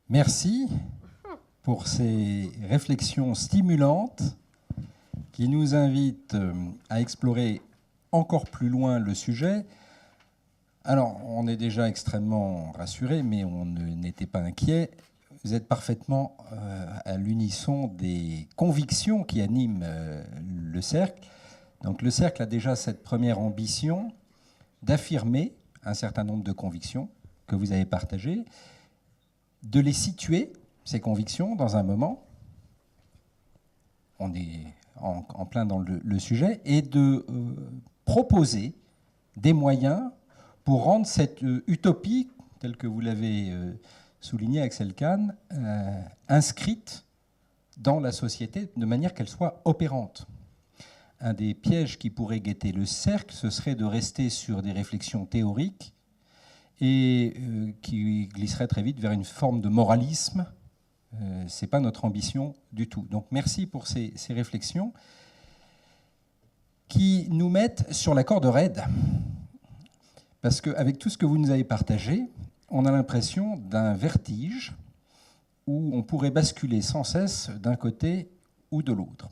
Merci pour ces réflexions stimulantes qui nous invitent à explorer encore plus loin le sujet. Alors, on est déjà extrêmement rassuré, mais on n'était pas inquiet. Vous êtes parfaitement à l'unisson des convictions qui animent le cercle. Donc, le cercle a déjà cette première ambition d'affirmer un certain nombre de convictions que vous avez partagées, de les situer, ces convictions, dans un moment. On est en plein dans le sujet, et de proposer des moyens pour rendre cette utopie, telle que vous l'avez souligné, Axel Kahn, inscrite dans la société de manière qu'elle soit opérante. Un des pièges qui pourrait guetter le cercle, ce serait de rester sur des réflexions théoriques et qui glisserait très vite vers une forme de moralisme. Ce n'est pas notre ambition du tout. Donc merci pour ces réflexions qui nous mettent sur la corde raide. Parce qu'avec tout ce que vous nous avez partagé, on a l'impression d'un vertige où on pourrait basculer sans cesse d'un côté ou de l'autre.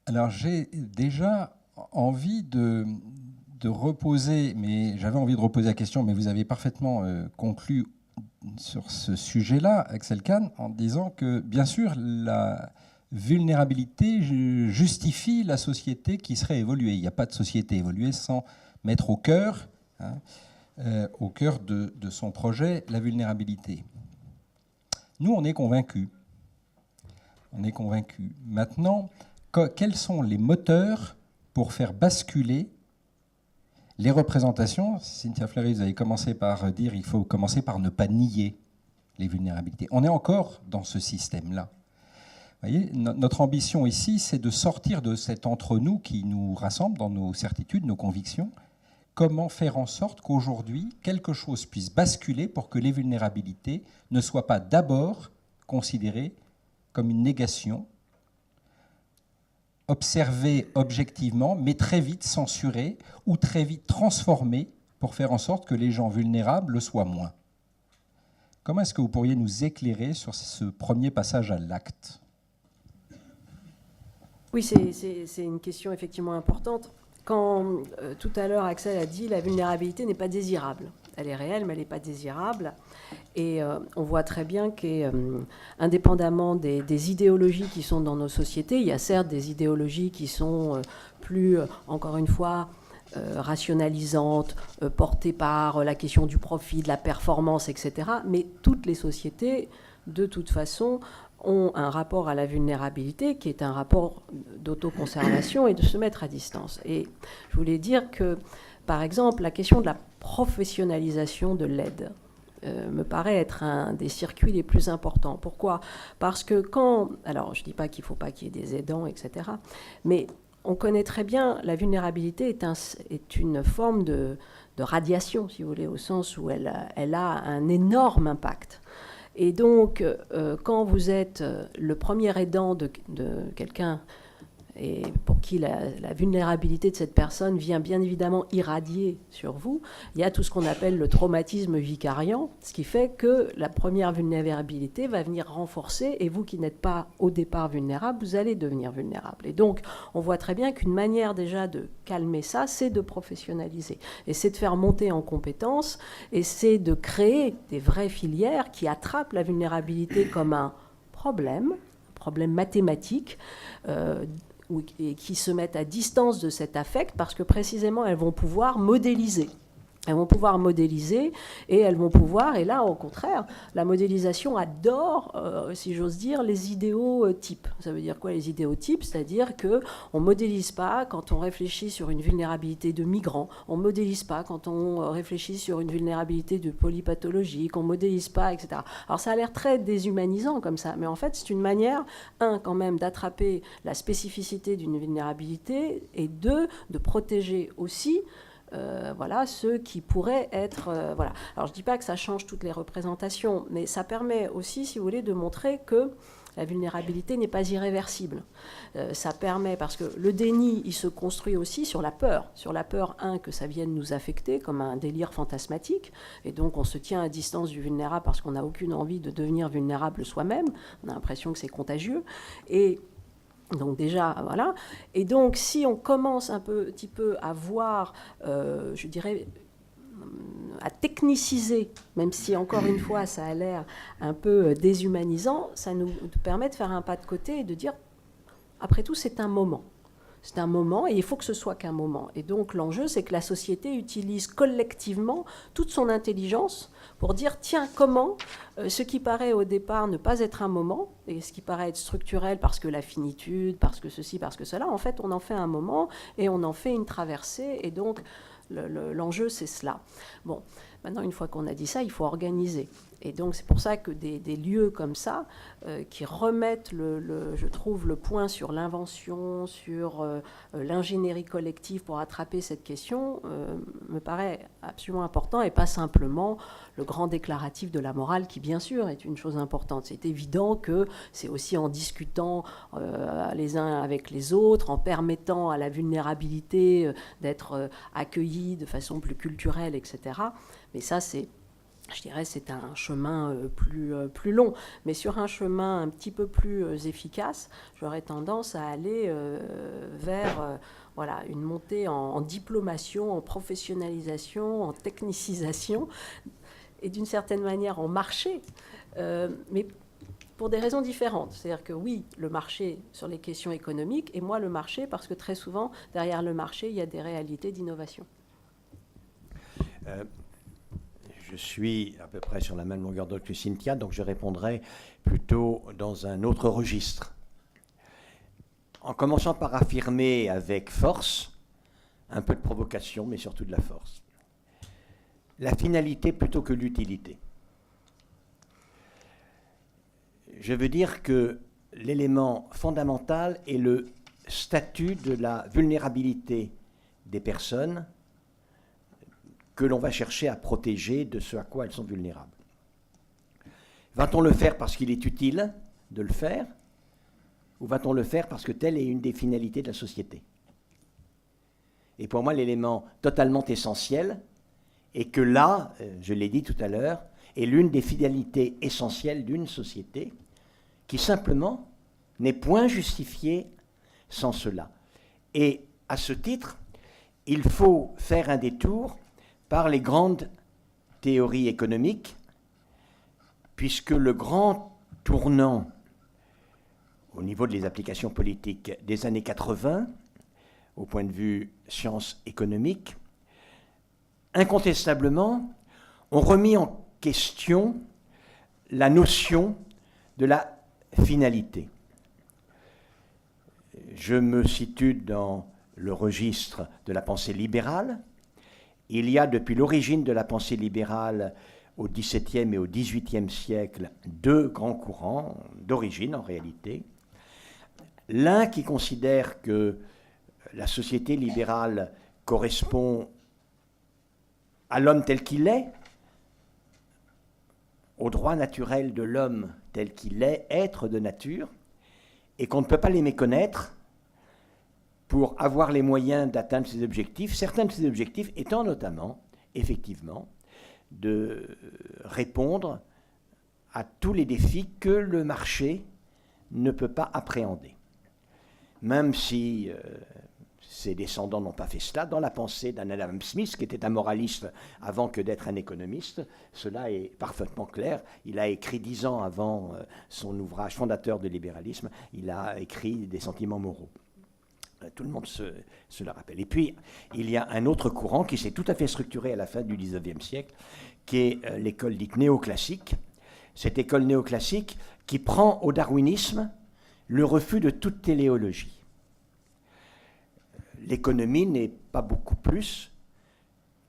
Alors j'ai déjà envie de reposer, mais j'avais envie de reposer la question, mais vous avez parfaitement conclu sur ce sujet-là, Axel Kahn, en disant que, bien sûr, la vulnérabilité justifie la société qui serait évoluée. Il n'y a pas de société évoluée sans mettre au cœur de son projet la vulnérabilité. Nous, on est convaincus. On est convaincus. Maintenant, quels sont les moteurs pour faire basculer les représentations? Cynthia Fleury, vous avez commencé par dire qu'il faut commencer par ne pas nier les vulnérabilités. On est encore dans ce système-là. Vous voyez, notre ambition ici, c'est de sortir de cet entre-nous qui nous rassemble dans nos certitudes, nos convictions. Comment faire en sorte qu'aujourd'hui, quelque chose puisse basculer pour que les vulnérabilités ne soient pas d'abord considérées comme une négation, observées objectivement, mais très vite censurées ou très vite transformées pour faire en sorte que les gens vulnérables le soient moins. Comment est-ce que vous pourriez nous éclairer sur ce premier passage à l'acte ? Oui, c'est une question effectivement importante. Quand tout à l'heure Axel a dit la vulnérabilité n'est pas désirable. Elle est réelle, mais elle n'est pas désirable. Et on voit très bien qu'indépendamment des idéologies qui sont dans nos sociétés, il y a certes des idéologies qui sont plus, encore une fois, rationalisantes, portées par la question du profit, de la performance, etc. Mais toutes les sociétés, de toute façon, ont un rapport à la vulnérabilité qui est un rapport d'autoconservation et de se mettre à distance. Et je voulais dire que, par exemple, la question de la professionnalisation de l'aide me paraît être un des circuits les plus importants. Pourquoi ? Parce que alors je ne dis pas qu'il ne faut pas qu'il y ait des aidants, etc., mais on connaît très bien la vulnérabilité est une forme de radiation, si vous voulez, au sens où elle a un énorme impact. Et donc, quand vous êtes le premier aidant de quelqu'un et pour qui la vulnérabilité de cette personne vient bien évidemment irradier sur vous, il y a tout ce qu'on appelle le traumatisme vicariant, ce qui fait que la première vulnérabilité va venir renforcer, et vous qui n'êtes pas au départ vulnérable, vous allez devenir vulnérable. Et donc, on voit très bien qu'une manière déjà de calmer ça, c'est de professionnaliser. Et c'est de faire monter en compétences, et c'est de créer des vraies filières qui attrapent la vulnérabilité comme un problème mathématique, et qui se mettent à distance de cet affect parce que précisément elles vont pouvoir modéliser. Elles vont pouvoir modéliser et elles vont pouvoir, et là au contraire, la modélisation adore, si j'ose dire, les idéotypes. Ça veut dire quoi les idéotypes ? C'est-à-dire qu'on ne modélise pas quand on réfléchit sur une vulnérabilité de migrants, on ne modélise pas quand on réfléchit sur une vulnérabilité de polypathologique, on ne modélise pas, etc. Alors ça a l'air très déshumanisant comme ça, mais en fait c'est une manière, quand même, d'attraper la spécificité d'une vulnérabilité, et deux, de protéger aussi ceux qui pourraient être... voilà. Alors, je ne dis pas que ça change toutes les représentations, mais ça permet aussi, si vous voulez, de montrer que la vulnérabilité n'est pas irréversible. Ça permet, parce que le déni, il se construit aussi sur la peur, que ça vienne nous affecter comme un délire fantasmatique, et donc on se tient à distance du vulnérable parce qu'on n'a aucune envie de devenir vulnérable soi-même, on a l'impression que c'est contagieux, et donc déjà, voilà. Et donc, si on commence un petit peu à voir, je dirais, à techniciser, même si encore une fois ça a l'air un peu déshumanisant, ça nous permet de faire un pas de côté et de dire, après tout, c'est un moment. C'est un moment et il faut que ce soit qu'un moment. Et donc l'enjeu, c'est que la société utilise collectivement toute son intelligence pour dire, tiens, comment ce qui paraît au départ ne pas être un moment, et ce qui paraît être structurel parce que la finitude, parce que ceci, parce que cela, en fait, on en fait un moment et on en fait une traversée. Et donc l'enjeu, c'est cela. Bon, maintenant, une fois qu'on a dit ça, il faut organiser. Et donc, c'est pour ça que des lieux comme ça, qui remettent, je trouve, le point sur l'invention, sur l'ingénierie collective pour attraper cette question, me paraît absolument important, et pas simplement le grand déclaratif de la morale, qui, bien sûr, est une chose importante. C'est évident que c'est aussi en discutant les uns avec les autres, en permettant à la vulnérabilité d'être accueillie de façon plus culturelle, etc. Mais ça, je dirais, c'est un chemin plus long. Mais sur un chemin un petit peu plus efficace, j'aurais tendance à aller vers voilà, une montée en diplomation, en professionnalisation, en technicisation, et d'une certaine manière en marché, mais pour des raisons différentes. C'est-à-dire que oui, le marché sur les questions économiques, et moi le marché parce que très souvent, derrière le marché, il y a des réalités d'innovation. Je suis à peu près sur la même longueur d'onde que Cynthia, donc je répondrai plutôt dans un autre registre. En commençant par affirmer avec force, un peu de provocation, mais surtout de la force, la finalité plutôt que l'utilité. Je veux dire que l'élément fondamental est le statut de la vulnérabilité des personnes que l'on va chercher à protéger de ce à quoi elles sont vulnérables. Va-t-on le faire parce qu'il est utile de le faire, ou va-t-on le faire parce que telle est une des finalités de la société? Et pour moi, l'élément totalement essentiel est que là, je l'ai dit tout à l'heure, est l'une des finalités essentielles d'une société qui simplement n'est point justifiée sans cela. Et à ce titre, il faut faire un détour par les grandes théories économiques, puisque le grand tournant au niveau des applications politiques des années 80, au point de vue sciences économiques, incontestablement, ont remis en question la notion de la finalité. Je me situe dans le registre de la pensée libérale. Il y a depuis l'origine de la pensée libérale au XVIIe et au XVIIIe siècle deux grands courants d'origine en réalité. L'un qui considère que la société libérale correspond à l'homme tel qu'il est, au droit naturel de l'homme tel qu'il est, être de nature, et qu'on ne peut pas les méconnaître pour avoir les moyens d'atteindre ces objectifs, certains de ces objectifs étant notamment, effectivement, de répondre à tous les défis que le marché ne peut pas appréhender. Même si ses descendants n'ont pas fait cela, dans la pensée d'un Adam Smith, qui était un moraliste avant que d'être un économiste, cela est parfaitement clair. Il a écrit 10 ans avant son ouvrage fondateur de libéralisme, il a écrit des sentiments moraux. Tout le monde se le rappelle. Et puis, il y a un autre courant qui s'est tout à fait structuré à la fin du XIXe siècle, qui est l'école dite néoclassique. Cette école néoclassique qui prend au darwinisme le refus de toute téléologie. L'économie n'est pas beaucoup plus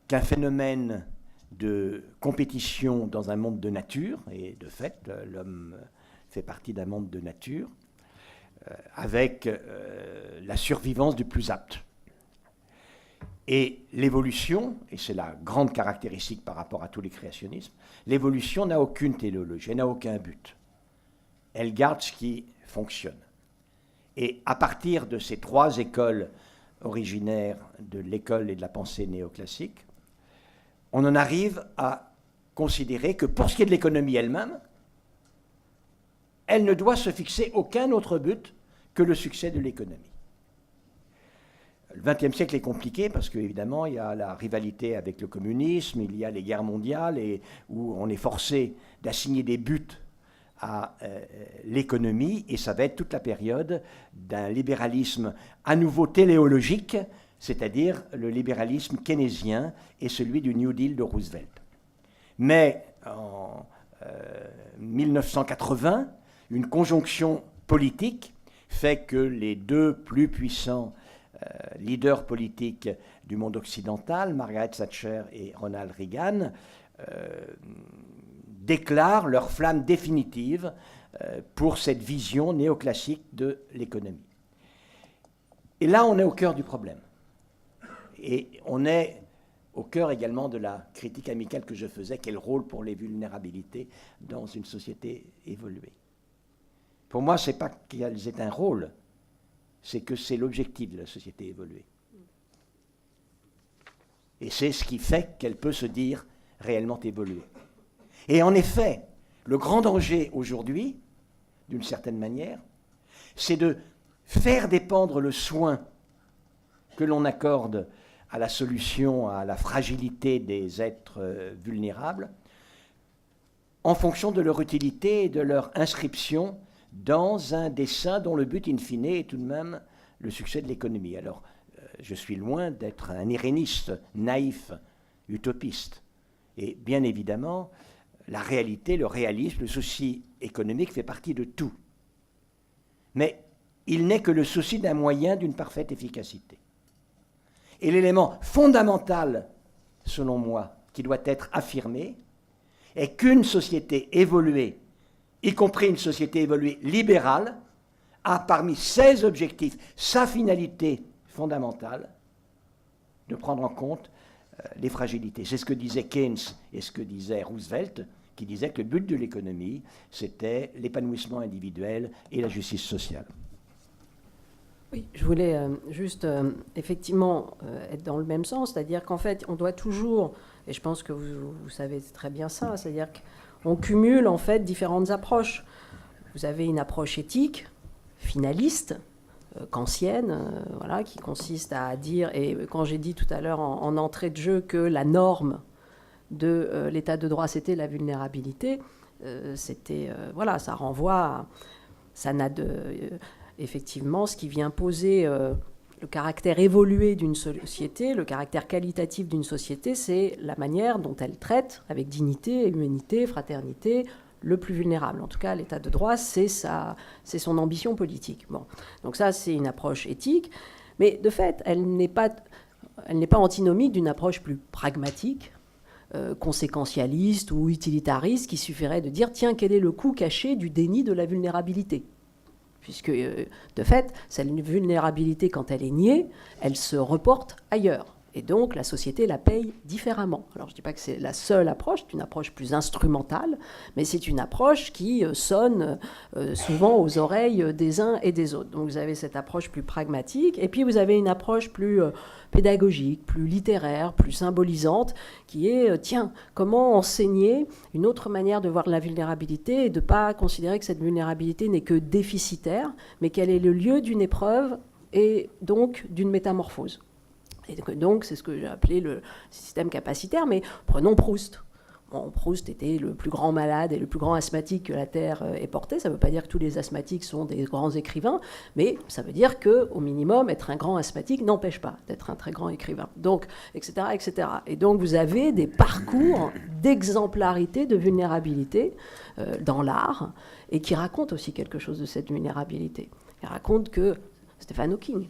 qu'un phénomène de compétition dans un monde de nature, et de fait, l'homme fait partie d'un monde de nature, avec la survivance du plus apte. Et l'évolution, et c'est la grande caractéristique par rapport à tous les créationnismes, l'évolution n'a aucune téléologie, elle n'a aucun but. elle garde ce qui fonctionne. Et à partir de ces trois écoles originaires de l'école et de la pensée néoclassique, on en arrive à considérer que pour ce qui est de l'économie elle-même, elle ne doit se fixer aucun autre but que le succès de l'économie. Le XXe siècle est compliqué parce qu'évidemment, il y a la rivalité avec le communisme, il y a les guerres mondiales et où on est forcé d'assigner des buts à l'économie, et ça va être toute la période d'un libéralisme à nouveau téléologique, c'est-à-dire le libéralisme keynésien et celui du New Deal de Roosevelt. Mais en 1980, une conjonction politique fait que les deux plus puissants leaders politiques du monde occidental, Margaret Thatcher et Ronald Reagan, déclarent leur flamme définitive pour cette vision néoclassique de l'économie. Et là, on est au cœur du problème. Et on est au cœur également de la critique amicale que je faisais, quel rôle pour les vulnérabilités dans une société évoluée. Pour moi, ce n'est pas qu'elles aient un rôle, c'est que c'est l'objectif de la société évoluée. Et c'est ce qui fait qu'elle peut se dire réellement évoluée. Et en effet, le grand danger aujourd'hui, d'une certaine manière, c'est de faire dépendre le soin que l'on accorde à la solution, à la fragilité des êtres vulnérables, en fonction de leur utilité et de leur inscription dans un dessein dont le but in fine est tout de même le succès de l'économie. Alors, je suis loin d'être un iréniste, naïf, utopiste. Et bien évidemment, la réalité, le réalisme, le souci économique fait partie de tout. Mais il n'est que le souci d'un moyen d'une parfaite efficacité. Et l'élément fondamental, selon moi, qui doit être affirmé, est qu'une société évoluée, y compris une société évoluée libérale, a parmi ses objectifs, sa finalité fondamentale, de prendre en compte les fragilités. C'est ce que disait Keynes et ce que disait Roosevelt, qui disait que le but de l'économie, c'était l'épanouissement individuel et la justice sociale. Oui, je voulais juste effectivement être dans le même sens, c'est-à-dire qu'en fait, on doit toujours, et je pense que vous savez très bien ça, c'est-à-dire qu'on cumule en fait différentes approches. Vous avez une approche éthique, finaliste, kantienne, voilà, qui consiste à dire, et quand j'ai dit tout à l'heure en entrée de jeu que la norme de l'état de droit, c'était la vulnérabilité, c'était, voilà, ça renvoie à, ça n'a de... effectivement, ce qui vient poser le caractère évolué d'une société, le caractère qualitatif d'une société, c'est la manière dont elle traite, avec dignité, humanité, fraternité, le plus vulnérable. En tout cas, l'état de droit, c'est son ambition politique. Bon. Donc ça, c'est une approche éthique, mais de fait, elle n'est pas antinomique d'une approche plus pragmatique, conséquentialiste ou utilitariste, qui suffirait de dire, tiens, quel est le coût caché du déni de la vulnérabilité ? Puisque, de fait, cette vulnérabilité, quand elle est niée, elle se reporte ailleurs. Et donc, la société la paye différemment. Alors, je ne dis pas que c'est la seule approche, c'est une approche plus instrumentale, mais c'est une approche qui sonne souvent aux oreilles des uns et des autres. Donc, vous avez cette approche plus pragmatique, et puis vous avez une approche plus pédagogique, plus littéraire, plus symbolisante, qui est, tiens, comment enseigner une autre manière de voir la vulnérabilité et de ne pas considérer que cette vulnérabilité n'est que déficitaire, mais qu'elle est le lieu d'une épreuve et donc d'une métamorphose. Et donc, c'est ce que j'ai appelé le système capacitaire, mais prenons Proust. Bon, Proust était le plus grand malade et le plus grand asthmatique que la Terre ait porté. Ça ne veut pas dire que tous les asthmatiques sont des grands écrivains, mais ça veut dire qu'au minimum, être un grand asthmatique n'empêche pas d'être un très grand écrivain. Donc, etc., etc. Et donc, vous avez des parcours d'exemplarité, de vulnérabilité dans l'art, et qui racontent aussi quelque chose de cette vulnérabilité. Ils racontent que Stephen Hawking,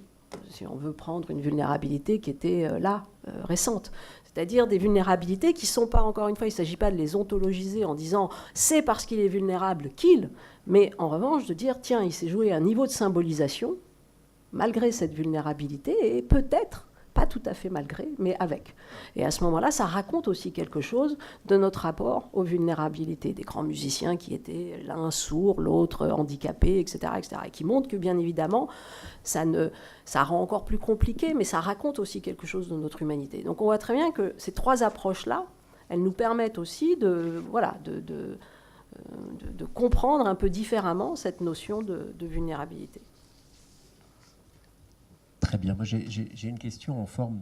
si on veut prendre une vulnérabilité qui était récente. C'est-à-dire des vulnérabilités qui ne sont pas, encore une fois, il ne s'agit pas de les ontologiser en disant c'est parce qu'il est vulnérable qu'il, mais en revanche de dire tiens, il s'est joué à un niveau de symbolisation, malgré cette vulnérabilité, et peut-être Pas tout à fait malgré, mais avec. Et à ce moment-là, ça raconte aussi quelque chose de notre rapport aux vulnérabilités des grands musiciens qui étaient l'un sourd, l'autre handicapé, etc., etc. Et qui montre que, bien évidemment, ça rend encore plus compliqué, mais ça raconte aussi quelque chose de notre humanité. Donc on voit très bien que ces trois approches-là, elles nous permettent aussi de comprendre un peu différemment cette notion de vulnérabilité. Très bien. Moi, j'ai une question en forme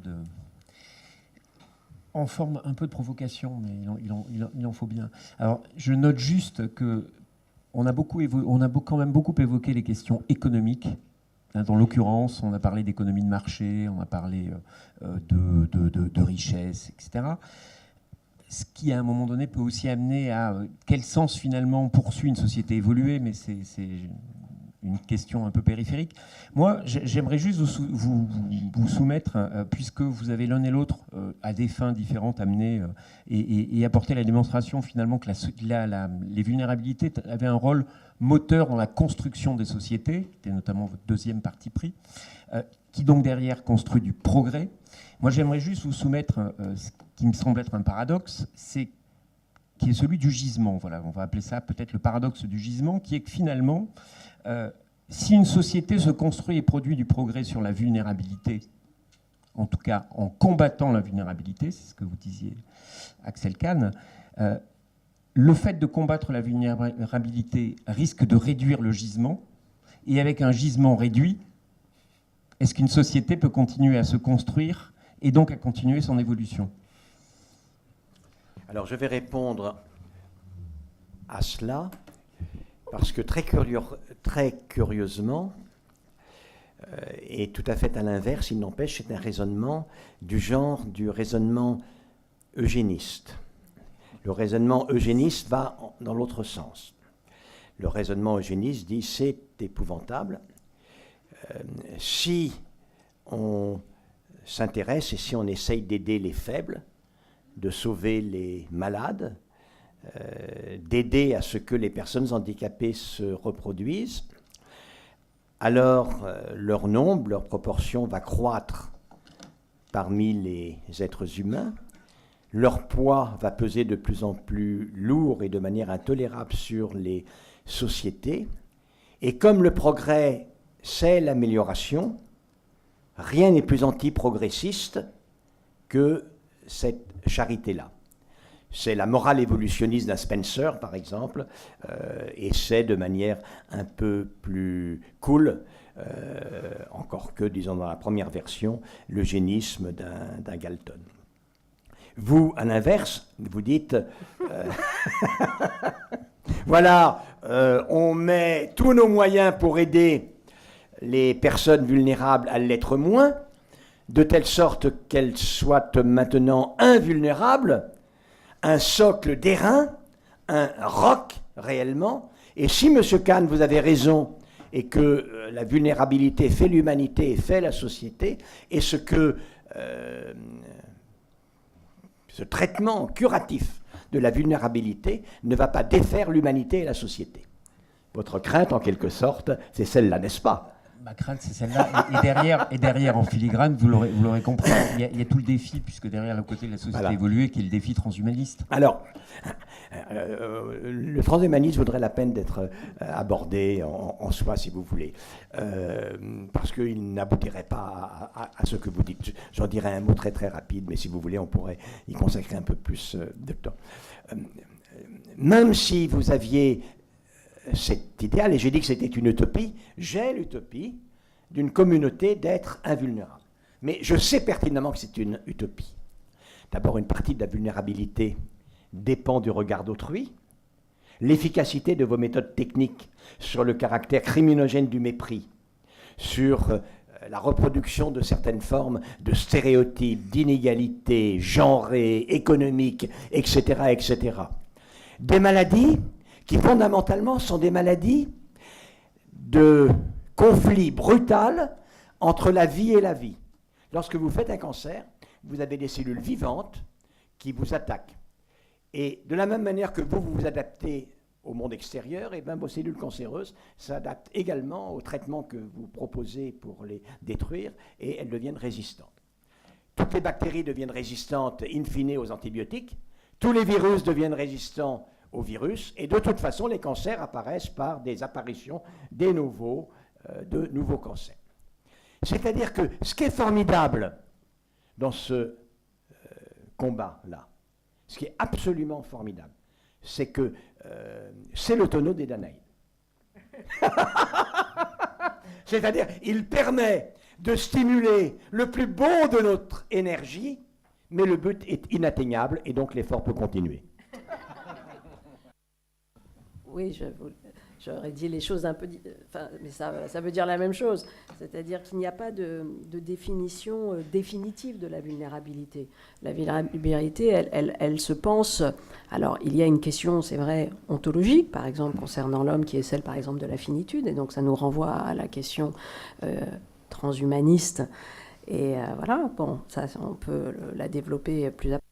un peu de provocation, mais il en faut bien. Alors, je note juste que on a quand même beaucoup évoqué les questions économiques. Dans l'occurrence, on a parlé d'économie de marché, on a parlé de richesse, etc. Ce qui, à un moment donné, peut aussi amener à quel sens, finalement, poursuit une société évoluée, mais c'est une question un peu périphérique. Moi, j'aimerais juste vous soumettre, puisque vous avez l'un et l'autre, à des fins différentes, amené et apporté la démonstration, finalement, que les vulnérabilités avaient un rôle moteur dans la construction des sociétés, qui était notamment votre deuxième parti pris, qui donc derrière construit du progrès. Moi, j'aimerais juste vous soumettre ce qui me semble être un paradoxe, qui est celui du gisement. Voilà, on va appeler ça peut-être le paradoxe du gisement, qui est que finalement, si une société se construit et produit du progrès sur la vulnérabilité, en tout cas en combattant la vulnérabilité, c'est ce que vous disiez, Axel Kahn, le fait de combattre la vulnérabilité risque de réduire le gisement, et avec un gisement réduit, est-ce qu'une société peut continuer à se construire et donc à continuer son évolution ? Alors je vais répondre à cela parce que très curieusement, et tout à fait à l'inverse, il n'empêche, c'est un raisonnement du genre du raisonnement eugéniste. Le raisonnement eugéniste va dans l'autre sens. Le raisonnement eugéniste dit c'est épouvantable. Si on s'intéresse et si on essaye d'aider les faibles, de sauver les malades, d'aider à ce que les personnes handicapées se reproduisent, alors leur nombre, leur proportion va croître parmi les êtres humains, leur poids va peser de plus en plus lourd et de manière intolérable sur les sociétés, et comme le progrès, c'est l'amélioration, rien n'est plus anti-progressiste que cette charité-là. C'est la morale évolutionniste d'un Spencer, par exemple, et c'est de manière un peu plus cool, encore que, disons, dans la première version, l'eugénisme d'un Galton. Vous, à l'inverse, vous dites, voilà, on met tous nos moyens pour aider les personnes vulnérables à l'être moins, de telle sorte qu'elles soient maintenant invulnérables, un socle d'airain, un roc réellement. Et si, M. Kahn, vous avez raison, et que la vulnérabilité fait l'humanité et fait la société, et ce que ce traitement curatif de la vulnérabilité ne va pas défaire l'humanité et la société. Votre crainte, en quelque sorte, c'est celle-là, n'est-ce pas ? Ma crainte, c'est celle-là. Et derrière, en filigrane, vous l'aurez compris, il y a tout le défi, puisque derrière le côté de la société évoluée, qui est le défi transhumaniste. Alors, le transhumanisme vaudrait la peine d'être abordé en soi, si vous voulez, parce qu'il n'aboutirait pas à ce que vous dites. J'en dirais un mot très très rapide, mais si vous voulez, on pourrait y consacrer un peu plus de temps. Même si vous aviez cet idéal, et j'ai dit que c'était une utopie, j'ai l'utopie d'une communauté d'êtres invulnérables. Mais je sais pertinemment que c'est une utopie. D'abord, une partie de la vulnérabilité dépend du regard d'autrui. L'efficacité de vos méthodes techniques sur le caractère criminogène du mépris, sur la reproduction de certaines formes de stéréotypes, d'inégalités genrées, économiques, etc., etc. Des maladies qui fondamentalement sont des maladies de conflit brutal entre la vie et la vie. Lorsque vous faites un cancer, vous avez des cellules vivantes qui vous attaquent. Et de la même manière que vous vous adaptez au monde extérieur, et bien vos cellules cancéreuses s'adaptent également au traitement que vous proposez pour les détruire, et elles deviennent résistantes. toutes les bactéries deviennent résistantes in fine aux antibiotiques, tous les virus deviennent résistants aux virus, et de toute façon, les cancers apparaissent par des apparitions de nouveaux cancers. C'est-à-dire que ce qui est formidable dans ce combat-là, ce qui est absolument formidable, c'est que c'est le tonneau des Danaïdes. C'est-à-dire, il permet de stimuler le plus beau de notre énergie, mais le but est inatteignable et donc l'effort peut continuer. Oui, j'aurais dit les choses un peu... mais ça veut dire la même chose. C'est-à-dire qu'il n'y a pas de définition définitive de la vulnérabilité. La vulnérabilité, elle se pense... Alors, il y a une question, c'est vrai, ontologique, par exemple, concernant l'homme, qui est celle, par exemple, de la finitude. Et donc, ça nous renvoie à la question transhumaniste. Et voilà, bon, ça, on peut la développer plus après.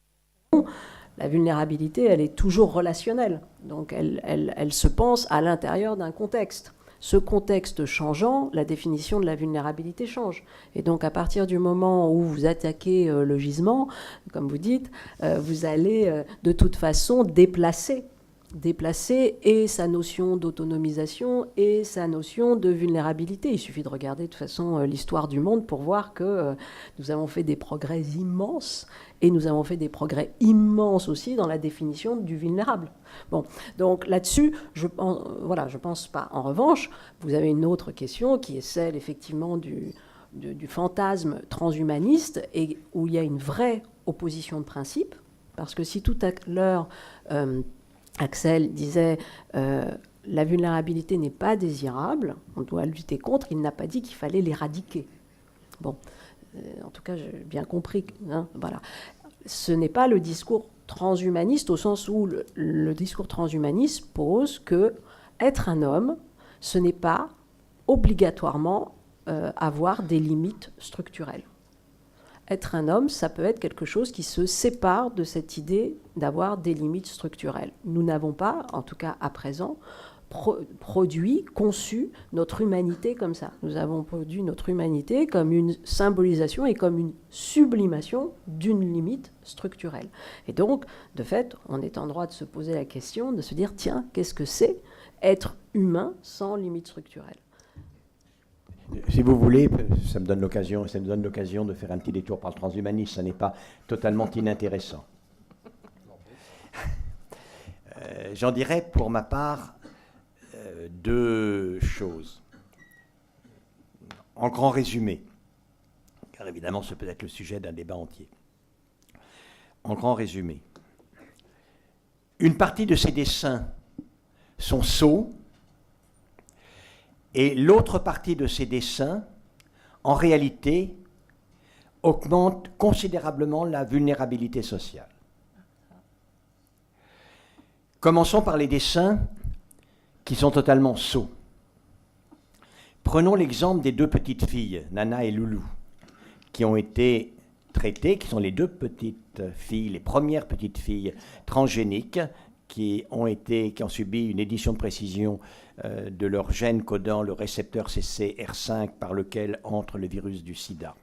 La vulnérabilité, elle est toujours relationnelle. Donc, elle se pense à l'intérieur d'un contexte. Ce contexte changeant, la définition de la vulnérabilité change. Et donc, à partir du moment où vous attaquez le gisement, comme vous dites, vous allez de toute façon déplacer et sa notion d'autonomisation et sa notion de vulnérabilité. Il suffit de regarder de toute façon l'histoire du monde pour voir que nous avons fait des progrès immenses et nous avons fait des progrès immenses aussi dans la définition du vulnérable. Bon, donc là-dessus, je pense pas. En revanche, vous avez une autre question qui est celle effectivement du fantasme transhumaniste et où il y a une vraie opposition de principe, parce que si tout à l'heure Axel disait la vulnérabilité n'est pas désirable, on doit lutter contre, il n'a pas dit qu'il fallait l'éradiquer. Bon, en tout cas, j'ai bien compris. Hein, voilà. Ce n'est pas le discours transhumaniste au sens où le discours transhumaniste pose que être un homme, ce n'est pas obligatoirement avoir des limites structurelles. Être un homme, ça peut être quelque chose qui se sépare de cette idée d'avoir des limites structurelles. Nous n'avons pas, en tout cas à présent, conçu notre humanité comme ça. Nous avons produit notre humanité comme une symbolisation et comme une sublimation d'une limite structurelle. Et donc, de fait, on est en droit de se poser la question, de se dire, tiens, qu'est-ce que c'est être humain sans limite structurelle ? Si vous voulez, ça me donne l'occasion de faire un petit détour par le transhumanisme. Ça n'est pas totalement inintéressant. J'en dirais pour ma part deux choses. En grand résumé, car évidemment ce peut être le sujet d'un débat entier. En grand résumé, une partie de ces dessins sont sots, et l'autre partie de ces dessins, en réalité, augmente considérablement la vulnérabilité sociale. Commençons par les dessins qui sont totalement sots. Prenons l'exemple des deux petites filles, Nana et Loulou, qui ont été traitées, qui sont les deux petites filles, les premières petites filles transgéniques, qui ont subi une édition de précision de leur gène codant le récepteur CCR5 par lequel entre le virus du sida.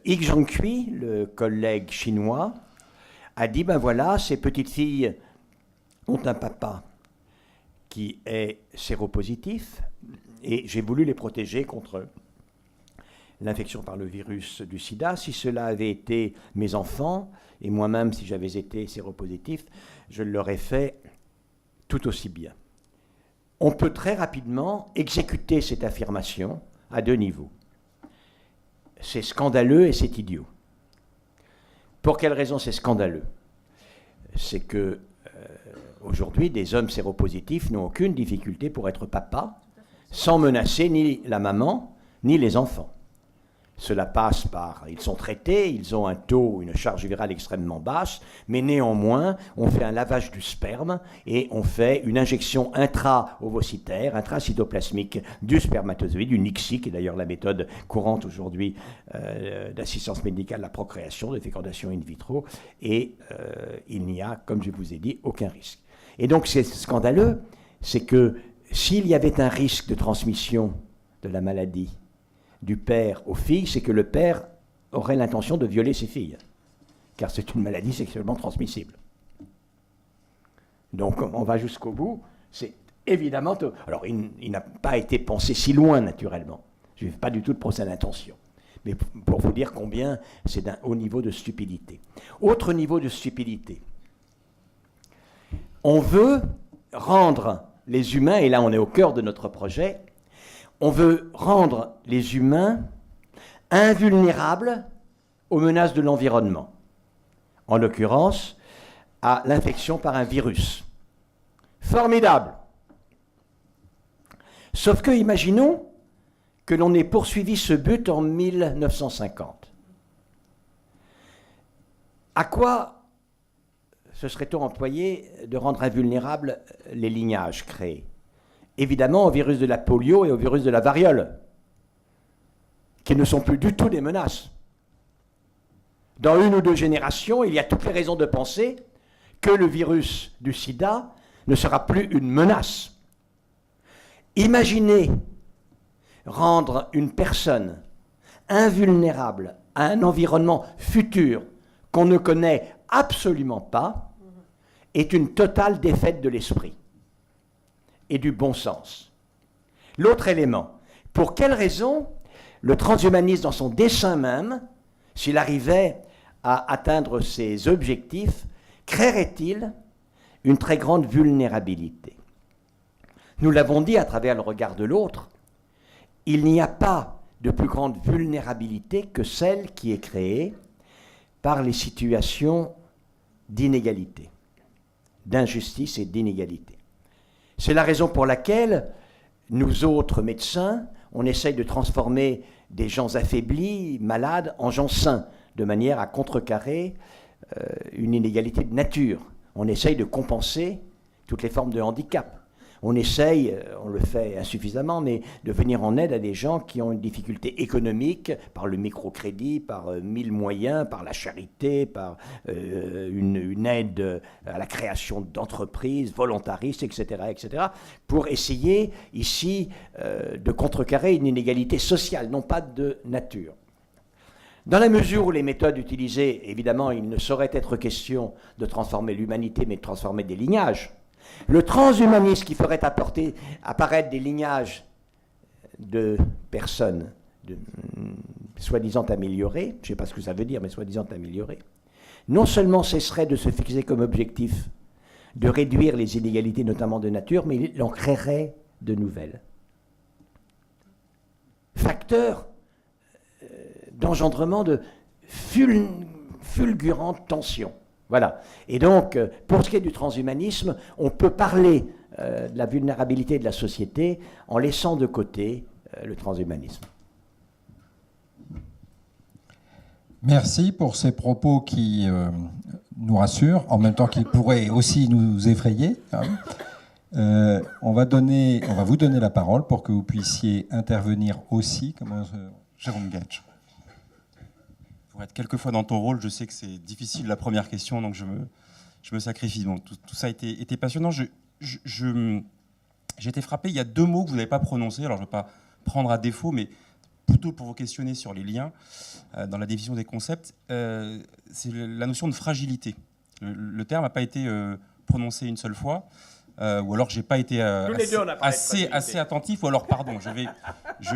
Yi Zhongqi, le collègue chinois, a dit, ben voilà, ces petites filles ont un papa qui est séropositif et j'ai voulu les protéger contre l'infection par le virus du sida. Si cela avait été mes enfants, et moi-même si j'avais été séropositif, je l'aurais fait tout aussi bien. On peut très rapidement exécuter cette affirmation à deux niveaux. C'est scandaleux et c'est idiot. Pour quelle raison c'est scandaleux ? C'est que aujourd'hui, des hommes séropositifs n'ont aucune difficulté pour être papa, sans menacer ni la maman, ni les enfants. Cela passe par... Ils sont traités, ils ont un taux, une charge virale extrêmement basse, mais néanmoins, on fait un lavage du sperme et on fait une injection intra-ovocytaire, intracytoplasmique du spermatozoïde, une ICSI, qui est d'ailleurs la méthode courante aujourd'hui d'assistance médicale à la procréation, de fécondation in vitro, et il n'y a, comme je vous ai dit, aucun risque. Et donc, c'est scandaleux, c'est que s'il y avait un risque de transmission de la maladie du père aux filles, c'est que le père aurait l'intention de violer ses filles, car c'est une maladie sexuellement transmissible. Donc on va jusqu'au bout, c'est évidemment... Alors il n'a pas été pensé si loin naturellement, je ne fais pas du tout de procès d'intention, mais pour vous dire combien c'est d'un haut niveau de stupidité. Autre niveau de stupidité, on veut rendre les humains, et là on est au cœur de notre projet, on veut rendre les humains invulnérables aux menaces de l'environnement, en l'occurrence à l'infection par un virus. Formidable. Sauf que, imaginons que l'on ait poursuivi ce but en 1950. À quoi se serait-on employé de rendre invulnérables les lignages créés? Évidemment au virus de la polio et au virus de la variole, qui ne sont plus du tout des menaces. Dans 1 ou 2 générations, il y a toutes les raisons de penser que le virus du sida ne sera plus une menace. Imaginez rendre une personne invulnérable à un environnement futur qu'on ne connaît absolument pas est une totale défaite de l'esprit et du bon sens. L'autre élément, pour quelle raison le transhumanisme dans son dessein même, s'il arrivait à atteindre ses objectifs, créerait-il une très grande vulnérabilité? Nous l'avons dit à travers le regard de l'autre, il n'y a pas de plus grande vulnérabilité que celle qui est créée par les situations d'inégalité, d'injustice et d'inégalité. C'est la raison pour laquelle nous autres médecins, on essaye de transformer des gens affaiblis, malades, en gens sains, de manière à contrecarrer une inégalité de nature. On essaye de compenser toutes les formes de handicap. On essaye, on le fait insuffisamment, mais de venir en aide à des gens qui ont une difficulté économique par le microcrédit, par 1000 moyens, par la charité, par une aide à la création d'entreprises volontaristes, etc., etc., pour essayer ici de contrecarrer une inégalité sociale, non pas de nature. Dans la mesure où les méthodes utilisées, évidemment, il ne saurait être question de transformer l'humanité, mais de transformer des lignages. Le transhumanisme qui ferait apparaître des lignages de personnes soi-disant améliorées, je ne sais pas ce que ça veut dire, mais soi-disant améliorées, non seulement cesserait de se fixer comme objectif de réduire les inégalités, notamment de nature, mais il en créerait de nouvelles. Facteur d'engendrement de fulgurantes tensions. Voilà. Et donc, pour ce qui est du transhumanisme, on peut parler de la vulnérabilité de la société en laissant de côté le transhumanisme. Merci pour ces propos qui nous rassurent, en même temps qu'ils pourraient aussi nous effrayer. On va vous donner la parole pour que vous puissiez intervenir aussi. Jérôme Gatch. Pour être quelquefois dans ton rôle, je sais que c'est difficile la première question, donc je me sacrifie. Donc tout ça a été passionnant. J'ai été frappé, il y a 2 mots que vous n'avez pas prononcés, alors je ne vais pas prendre à défaut, mais plutôt pour vous questionner sur les liens dans la définition des concepts, c'est la notion de fragilité. Le terme n'a pas été prononcé une seule fois, ou alors j'ai pas été assez attentif, ou alors pardon, je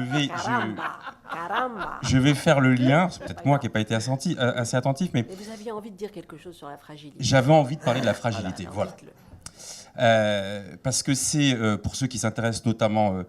vais faire le lien. C'est peut-être moi qui n'ai pas été assez attentif, mais vous aviez envie de dire quelque chose sur la fragilité. J'avais envie de parler de la fragilité, voilà. Parce que c'est, pour ceux qui s'intéressent notamment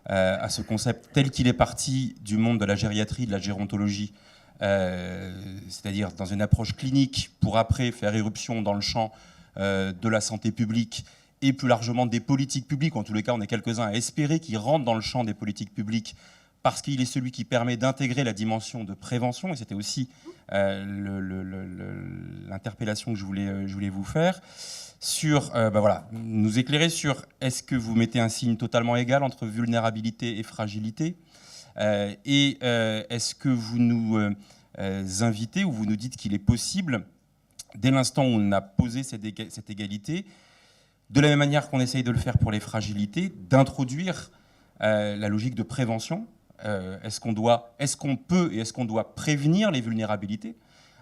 à ce concept tel qu'il est parti du monde de la gériatrie, de la gérontologie, c'est-à-dire dans une approche clinique pour après faire irruption dans le champ de la santé publique et plus largement des politiques publiques. En tous les cas, on est quelques-uns à espérer qu'il rentre dans le champ des politiques publiques parce qu'il est celui qui permet d'intégrer la dimension de prévention, et c'était aussi l'interpellation que je voulais vous faire, sur nous éclairer sur est-ce que vous mettez un signe totalement égal entre vulnérabilité et fragilité, et est-ce que vous nous invitez ou vous nous dites qu'il est possible, dès l'instant où on a posé cette égalité, de la même manière qu'on essaye de le faire pour les fragilités, d'introduire la logique de prévention Est-ce qu'on peut et est-ce qu'on doit prévenir les vulnérabilités,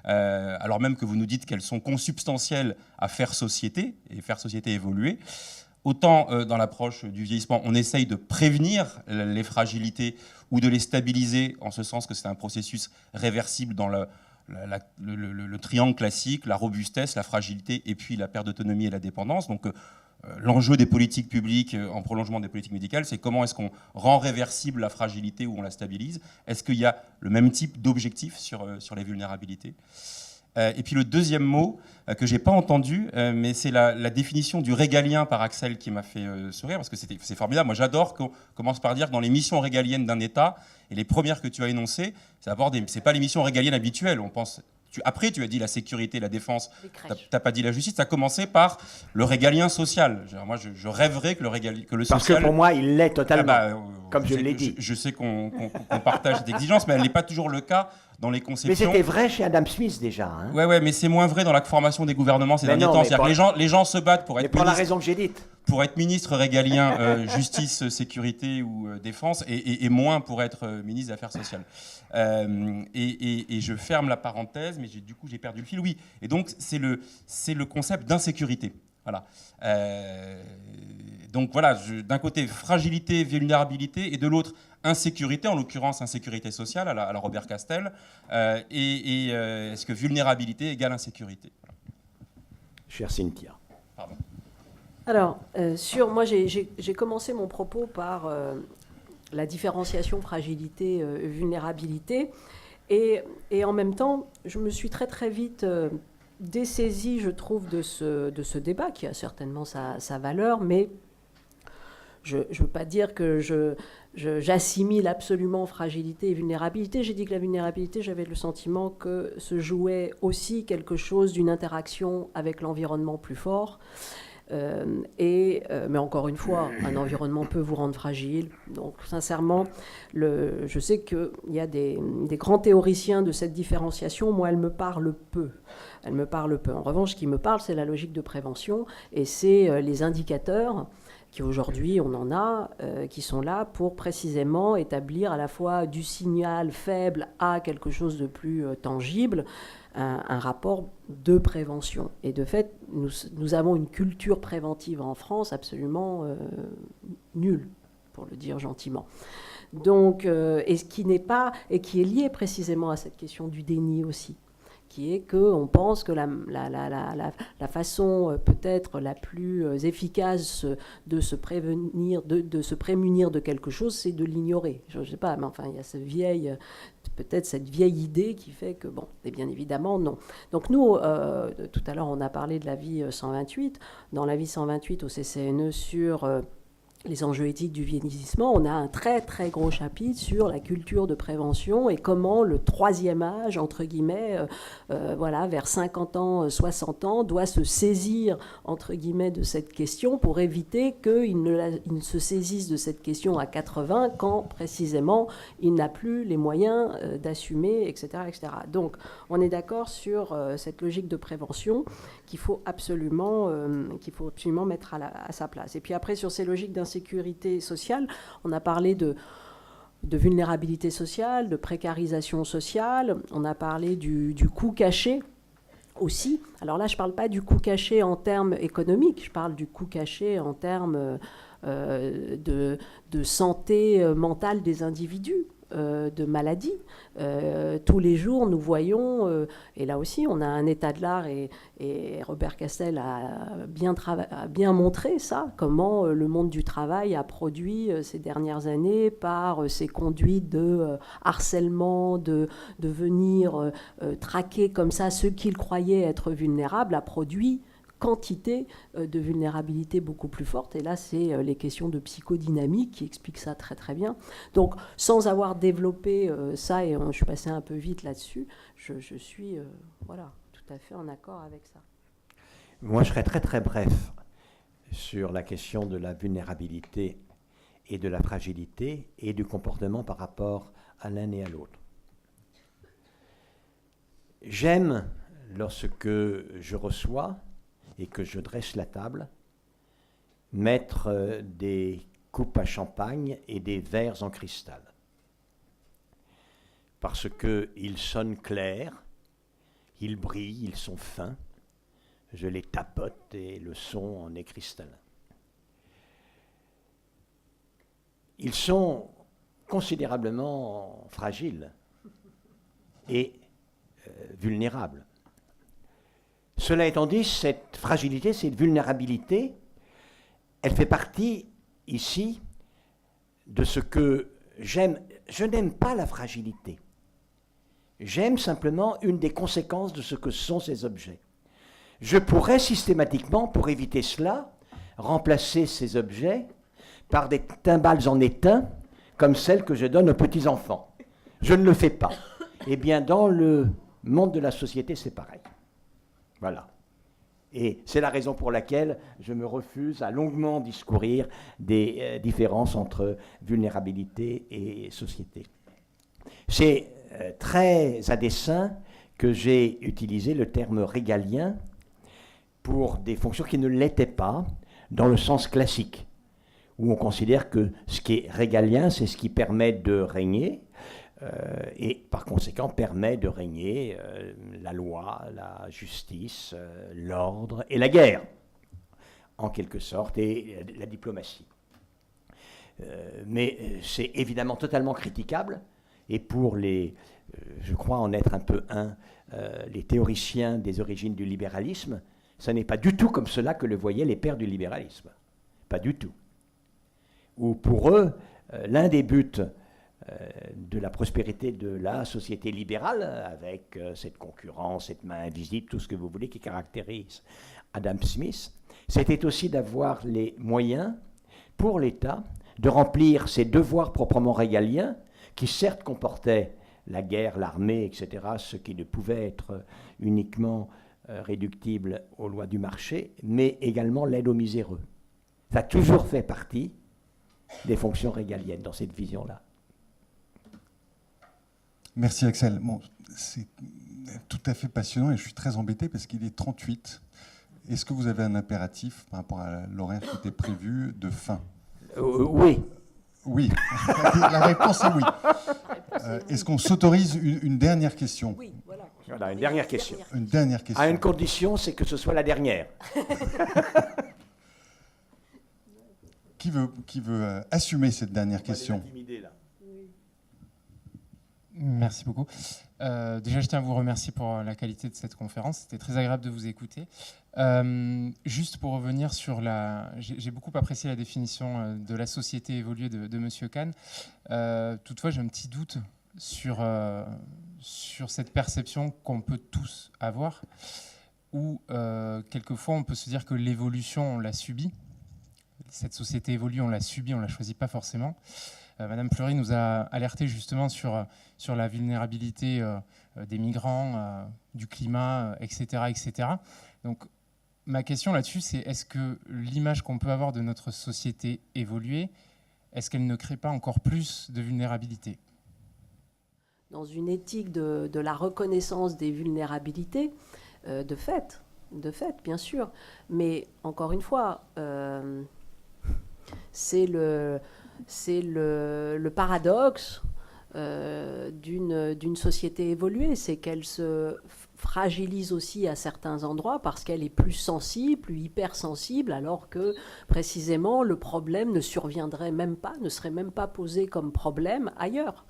alors même que vous nous dites qu'elles sont consubstantielles à faire société et faire société évoluer. Autant dans l'approche du vieillissement, on essaye de prévenir les fragilités ou de les stabiliser, en ce sens que c'est un processus réversible dans le triangle classique, la robustesse, la fragilité et puis la perte d'autonomie et la dépendance. Donc l'enjeu des politiques publiques, en prolongement des politiques médicales, c'est comment est-ce qu'on rend réversible la fragilité ou on la stabilise. Est-ce qu'il y a le même type d'objectif sur les vulnérabilités ? Et puis le deuxième mot que je n'ai pas entendu, mais c'est la définition du régalien par Axel qui m'a fait sourire, parce que c'est formidable. Moi, j'adore qu'on commence par dire que dans les missions régaliennes d'un État, et les premières que tu as énoncées, c'est pas les missions régaliennes habituelles. On pense... Après, tu as dit la sécurité, la défense, tu n'as pas dit la justice, ça a commencé par le régalien social. Moi, je rêverais que le social... Parce que pour moi, il l'est totalement, comme je l'ai dit. Je sais qu'on partage cette exigence, mais elle n'est pas toujours le cas dans les conceptions. Mais c'était vrai chez Adam Smith déjà. Hein. Ouais, mais c'est moins vrai dans la formation des gouvernements ces derniers temps. C'est-à-dire que les gens se battent pour être pour la raison que j'ai dite. Pour être ministre régalien, justice, sécurité ou défense, et moins pour être ministre des Affaires sociales. Et je ferme la parenthèse, mais du coup j'ai perdu le fil. Oui, et donc c'est le concept d'insécurité. Voilà. Donc voilà, d'un côté fragilité, vulnérabilité, et de l'autre insécurité, en l'occurrence insécurité sociale à la Robert Castel. Est-ce que vulnérabilité égale insécurité? Voilà. Chère Cynthia. Pardon. Alors, moi j'ai commencé mon propos par la différenciation fragilité-vulnérabilité, et en même temps, je me suis très très vite dessaisie, je trouve, de ce débat qui a certainement sa valeur, mais je ne veux pas dire que j'assimile absolument fragilité et vulnérabilité. J'ai dit que la vulnérabilité, j'avais le sentiment que se jouait aussi quelque chose d'une interaction avec l'environnement plus fort. Mais encore une fois, un environnement peut vous rendre fragile. Donc, sincèrement, je sais qu'il y a des grands théoriciens de cette différenciation. Moi, elle me parle peu. En revanche, ce qui me parle, c'est la logique de prévention et c'est les indicateurs qui aujourd'hui, on en a, qui sont là pour précisément établir à la fois du signal faible à quelque chose de plus tangible, un rapport de prévention. Et de fait, nous avons une culture préventive en France absolument nulle, pour le dire gentiment. Donc, et qui est lié précisément à cette question du déni aussi, qui est qu'on pense que la façon peut-être la plus efficace de se prémunir de quelque chose, c'est de l'ignorer. Je ne sais pas, mais enfin, il y a cette vieille idée qui fait que, bon, et bien évidemment, non. Donc nous, tout à l'heure, on a parlé de l'avis 128. Dans l'avis 128 au CCNE sur... les enjeux éthiques du vieillissement, on a un très très gros chapitre sur la culture de prévention et comment le troisième âge, entre guillemets, vers 50 ans, 60 ans, doit se saisir, entre guillemets, de cette question pour éviter qu'il ne se saisisse de cette question à 80 quand, précisément, il n'a plus les moyens d'assumer, etc., etc. Donc, on est d'accord sur cette logique de prévention qu'il faut absolument mettre à sa place. Et puis après, sur ces logiques d'insécurité sociale, on a parlé de vulnérabilité sociale, de précarisation sociale, on a parlé du coût caché aussi. Alors là, je ne parle pas du coût caché en termes économiques, je parle du coût caché en termes de santé mentale des individus. De maladies. Tous les jours, nous voyons, et là aussi, on a un état de l'art, et Robert Castel a bien montré ça, comment le monde du travail a produit ces dernières années par ses conduites de harcèlement, de venir traquer comme ça ceux qu'il croyait être vulnérables, a produit quantité de vulnérabilité beaucoup plus forte. Et là, c'est les questions de psychodynamique qui expliquent ça très très bien. Donc, sans avoir développé ça, et je suis passée un peu vite là-dessus, je suis tout à fait en accord avec ça. Moi, je serais très très bref sur la question de la vulnérabilité et de la fragilité et du comportement par rapport à l'un et à l'autre. J'aime, lorsque je reçois et que je dresse la table, mettre des coupes à champagne et des verres en cristal. parce qu'ils sonnent clairs, ils brillent, ils sont fins. Je les tapote et le son en est cristallin. Ils sont considérablement fragiles et vulnérables. Cela étant dit, cette fragilité, cette vulnérabilité, elle fait partie ici de ce que j'aime. Je n'aime pas la fragilité. J'aime simplement une des conséquences de ce que sont ces objets. Je pourrais systématiquement, pour éviter cela, remplacer ces objets par des timbales en étain, comme celles que je donne aux petits-enfants. Je ne le fais pas. Eh bien, dans le monde de la société, c'est pareil. Voilà. Et c'est la raison pour laquelle je me refuse à longuement discourir des différences entre vulnérabilité et société. C'est très à dessein que j'ai utilisé le terme régalien pour des fonctions qui ne l'étaient pas dans le sens classique, où on considère que ce qui est régalien, c'est ce qui permet de régner, et par conséquent permet de régner la loi, la justice, l'ordre et la guerre, en quelque sorte, et la diplomatie. Mais c'est évidemment totalement critiquable, et pour les, je crois en être un peu les théoriciens des origines du libéralisme, ça n'est pas du tout comme cela que le voyaient les pères du libéralisme. Pas du tout. Ou pour eux, l'un des buts de la prospérité de la société libérale, avec cette concurrence, cette main invisible, tout ce que vous voulez qui caractérise Adam Smith, c'était aussi d'avoir les moyens pour l'État de remplir ses devoirs proprement régaliens, qui certes comportaient la guerre, l'armée, etc., ce qui ne pouvait être uniquement réductible aux lois du marché, mais également l'aide aux miséreux. Ça a toujours fait partie des fonctions régaliennes dans cette vision-là. Merci Axel. Bon, c'est tout à fait passionnant et je suis très embêté parce qu'il est 38. Est-ce que vous avez un impératif par rapport à l'horaire qui était prévu de fin? Oui. Oui. La réponse est oui. Est-ce qu'on s'autorise une dernière question? Oui, voilà. Voilà, une dernière question. Une dernière question. À une condition, c'est que ce soit la dernière. Qui veut assumer cette dernière question? Merci beaucoup. Déjà, je tiens à vous remercier pour la qualité de cette conférence. C'était très agréable de vous écouter. Juste pour revenir sur la... J'ai beaucoup apprécié la définition de la société évoluée de M. Kahn. Toutefois, j'ai un petit doute sur cette perception qu'on peut tous avoir, où quelquefois on peut se dire que l'évolution, on l'a subie. Cette société évolue, on l'a subie, on ne la choisit pas forcément. Madame Fleury nous a alerté justement sur la vulnérabilité des migrants, du climat, etc., etc. Donc, ma question là-dessus, c'est est-ce que l'image qu'on peut avoir de notre société évoluée, est-ce qu'elle ne crée pas encore plus de vulnérabilité? Dans une éthique de la reconnaissance des vulnérabilités, de fait, bien sûr. Mais encore une fois, c'est le paradoxe d'une société évoluée, c'est qu'elle se fragilise aussi à certains endroits parce qu'elle est plus sensible, plus hypersensible, alors que précisément le problème ne surviendrait même pas, ne serait même pas posé comme problème ailleurs.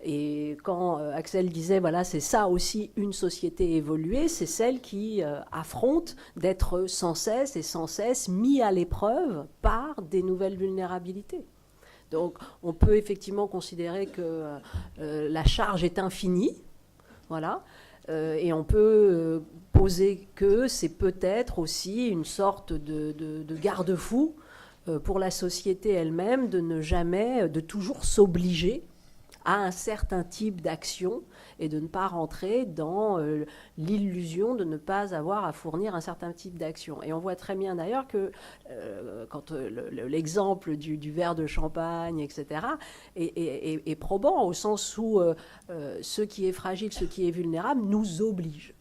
Et quand Axel disait, voilà, c'est ça aussi une société évoluée, c'est celle qui affronte d'être sans cesse mis à l'épreuve par des nouvelles vulnérabilités. Donc on peut effectivement considérer que la charge est infinie, voilà, et on peut poser que c'est peut-être aussi une sorte de garde-fou pour la société elle-même de toujours s'obliger à un certain type d'action et de ne pas rentrer dans l'illusion de ne pas avoir à fournir un certain type d'action. Et on voit très bien d'ailleurs que quand l'exemple du verre de champagne, etc., est probant au sens où ce qui est fragile, ce qui est vulnérable, nous oblige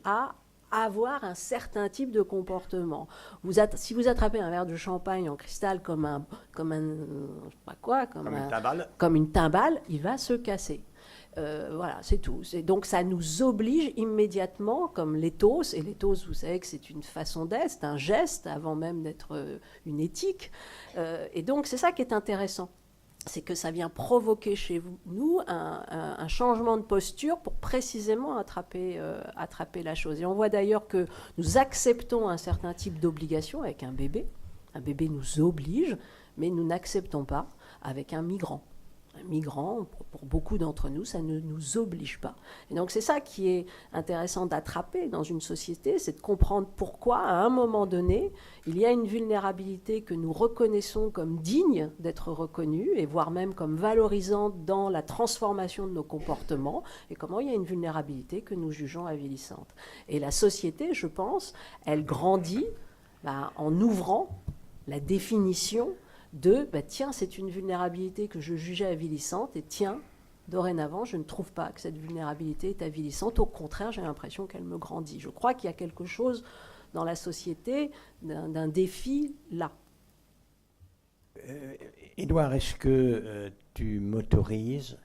à avoir un certain type de comportement. Si vous attrapez un verre de champagne en cristal comme une timbale, il va se casser. Voilà, c'est tout. Donc ça nous oblige immédiatement, comme l'éthos, et l'éthos, vous savez que c'est une façon d'être, c'est un geste avant même d'être une éthique. Et donc c'est ça qui est intéressant. C'est que ça vient provoquer chez nous un changement de posture pour précisément attraper la chose. Et on voit d'ailleurs que nous acceptons un certain type d'obligation avec un bébé. Un bébé nous oblige, mais nous n'acceptons pas avec un migrant. Un migrant, pour beaucoup d'entre nous, ça ne nous oblige pas. Et donc c'est ça qui est intéressant d'attraper dans une société, c'est de comprendre pourquoi, à un moment donné, il y a une vulnérabilité que nous reconnaissons comme digne d'être reconnue, et voire même comme valorisante dans la transformation de nos comportements, et comment il y a une vulnérabilité que nous jugeons avilissante. Et la société, je pense, elle grandit en ouvrant la définition de tiens, c'est une vulnérabilité que je jugeais avilissante, et tiens, dorénavant, je ne trouve pas que cette vulnérabilité est avilissante. Au contraire, j'ai l'impression qu'elle me grandit. Je crois qu'il y a quelque chose dans la société d'un défi là. Édouard, est-ce que tu m'autorises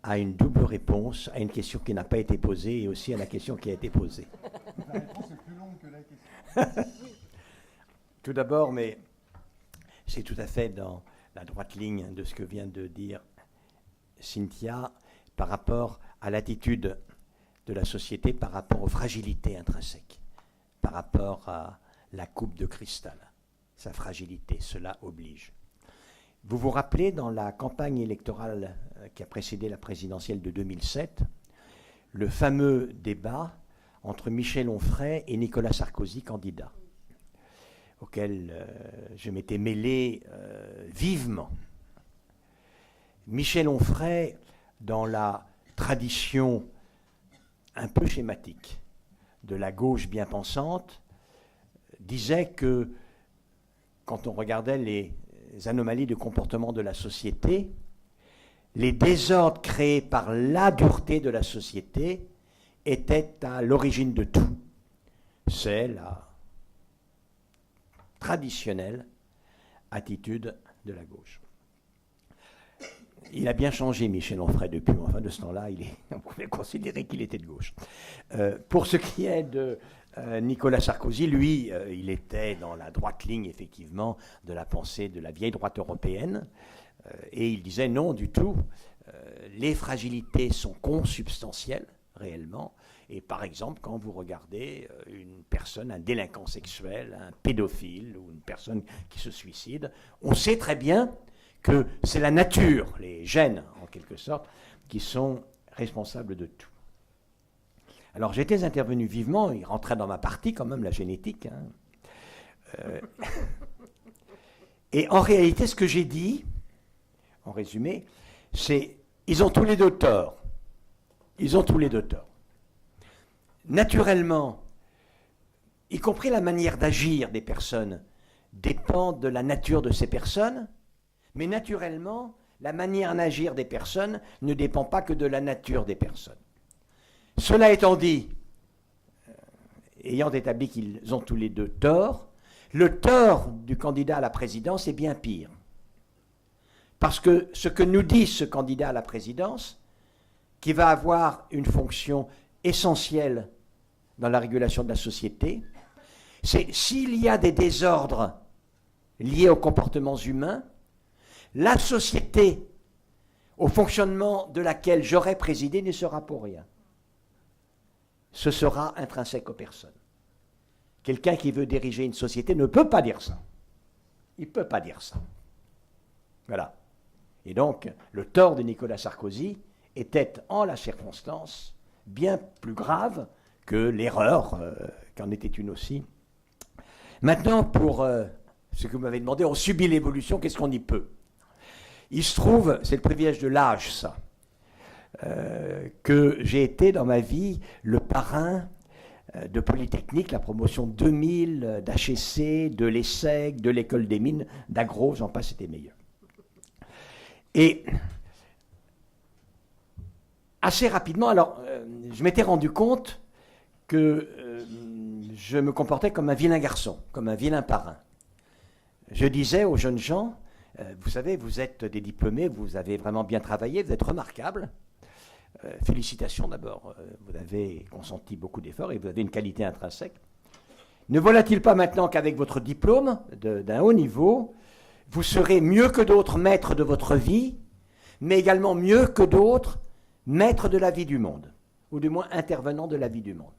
à une double réponse à une question qui n'a pas été posée et aussi à la question qui a été posée? La réponse est plus longue que la question. Tout d'abord, mais c'est tout à fait dans la droite ligne de ce que vient de dire Cynthia par rapport à l'attitude de la société, par rapport aux fragilités intrinsèques, par rapport à la coupe de cristal. Sa fragilité, cela oblige. Vous vous rappelez, dans la campagne électorale qui a précédé la présidentielle de 2007, le fameux débat entre Michel Onfray et Nicolas Sarkozy, candidat, auquel je m'étais mêlé vivement. Michel Onfray, dans la tradition un peu schématique de la gauche bien pensante, disait que quand on regardait les anomalies de comportement de la société, les désordres créés par la dureté de la société étaient à l'origine de tout. C'est la traditionnelle attitude de la gauche. Il a bien changé, Michel Onfray, depuis. Enfin, de ce temps-là, on pouvait considérer qu'il était de gauche. Pour ce qui est de Nicolas Sarkozy, lui, il était dans la droite ligne, effectivement, de la pensée de la vieille droite européenne. Et il disait non du tout. Les fragilités sont consubstantielles, réellement. Et par exemple, quand vous regardez une personne, un délinquant sexuel, un pédophile ou une personne qui se suicide, on sait très bien que c'est la nature, les gènes en quelque sorte, qui sont responsables de tout. Alors j'étais intervenu vivement, il rentrait dans ma partie quand même, la génétique. Et en réalité, ce que j'ai dit, en résumé, c'est ils ont tous les deux tort. Ils ont tous les deux tort. Naturellement, y compris la manière d'agir des personnes, dépend de la nature de ces personnes, mais naturellement, la manière d'agir des personnes ne dépend pas que de la nature des personnes. Cela étant dit, ayant établi qu'ils ont tous les deux tort, le tort du candidat à la présidence est bien pire. Parce que ce que nous dit ce candidat à la présidence, qui va avoir une fonction essentielle dans la régulation de la société, c'est s'il y a des désordres liés aux comportements humains, la société au fonctionnement de laquelle j'aurais présidé ne sera pour rien. Ce sera intrinsèque aux personnes. Quelqu'un qui veut diriger une société ne peut pas dire ça. Il ne peut pas dire ça. Voilà. Et donc, le tort de Nicolas Sarkozy était, en la circonstance, bien plus grave que l'erreur, qu'en était une aussi. Maintenant, pour ce que vous m'avez demandé, on subit l'évolution, qu'est-ce qu'on y peut? Il se trouve, c'est le privilège de l'âge, ça, que j'ai été dans ma vie le parrain de Polytechnique, la promotion 2000 d'HEC, de l'ESSEC, de l'École des Mines, d'Agro, j'en passe, c'était meilleur. Et assez rapidement, alors, je m'étais rendu compte que je me comportais comme un vilain garçon, comme un vilain parrain. Je disais aux jeunes gens, vous savez, vous êtes des diplômés, vous avez vraiment bien travaillé, vous êtes remarquables. Félicitations d'abord, vous avez consenti beaucoup d'efforts et vous avez une qualité intrinsèque. Ne voilà-t-il pas maintenant qu'avec votre diplôme d'un haut niveau, vous serez mieux que d'autres maîtres de votre vie, mais également mieux que d'autres maîtres de la vie du monde, ou du moins intervenants de la vie du monde.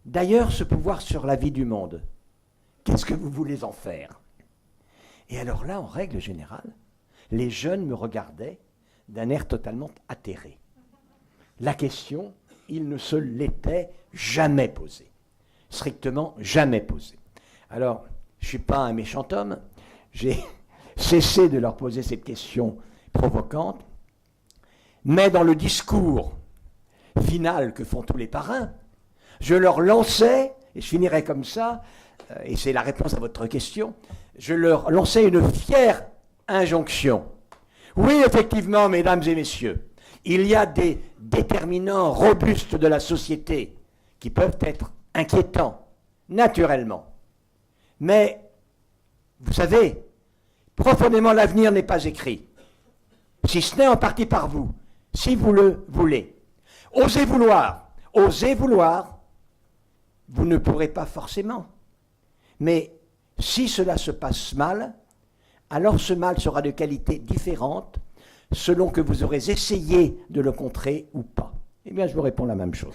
D'ailleurs, ce pouvoir sur la vie du monde, qu'est-ce que vous voulez en faire? Et alors là, en règle générale, les jeunes me regardaient d'un air totalement atterré. La question, ils ne se l'étaient jamais posée. Strictement jamais posée. Alors, je ne suis pas un méchant homme, j'ai cessé de leur poser cette question provocante, mais dans le discours final que font tous les parrains, je leur lançais, et je finirai comme ça, et c'est la réponse à votre question, je leur lançais une fière injonction. Oui, effectivement, mesdames et messieurs, il y a des déterminants robustes de la société qui peuvent être inquiétants, naturellement. Mais, vous savez, profondément l'avenir n'est pas écrit, si ce n'est en partie par vous, si vous le voulez. Osez vouloir, vous ne pourrez pas forcément. Mais si cela se passe mal, alors ce mal sera de qualité différente selon que vous aurez essayé de le contrer ou pas. Eh bien, je vous réponds la même chose.